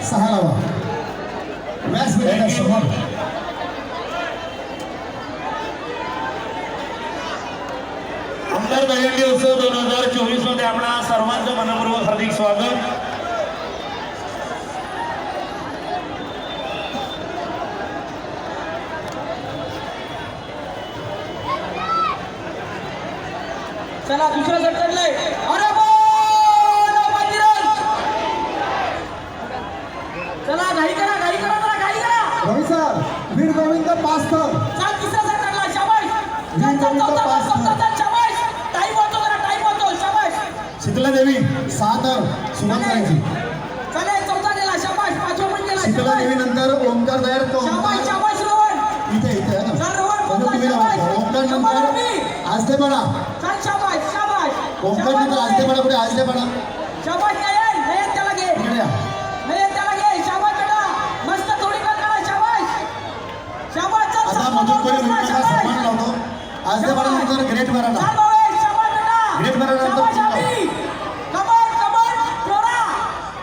6 लावा व्यासपीठासमोर. आमदार दहीहंडी उत्सव 2024 मध्ये आपणा सर्वांचं मनपूर्वक हार्दिक स्वागत. चला दुसरा सेट चढलाय. अरे बोल बाजीराव. चला घाई करा घाई करा. रवी सर वीर गोविंद पास्थर. चल तिसरा सेट चढला. शाबाश. चल शाबाश. टाइम होतो शाबाश. शीतला देवी 7 सुरुवात करायची. चले चौथा गेला. शाबाश. पाचवा पण गेला. शीतला देवी नंतर ओमकार दयार. शाबाश रोहन. इथे आहे ना. चल रोहन ओमकार नंतर आजते पडा. चल शाबाश. ओमकार नंतर आजते पडा. पुढे आजते पडा. शाबाश. नाही त्याला घे. इकडे या. नाही त्याला घे. शाबाश बेटा. मस्त थोडी करा. शाबाश. चल आता मधून कोणी मुलांना सन्मान लावतो. आजते पडा नंतर ग्रेट मराठा. चल भाऊ शाबाश बेटा. ग्रेट मराठा नंतर कमन फ्लोरा.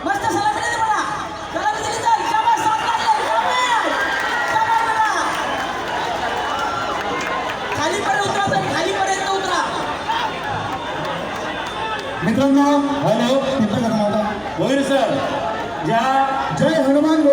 मस्त सलामी दिली मला. सलामी दिली. चल शाबाश. साथ लागले. शाबाश बेटा. खालीपर्यंत उतरा. मित्रांनो हॅलो तिथं करा. भोईर सर ज्या जय हनुमान.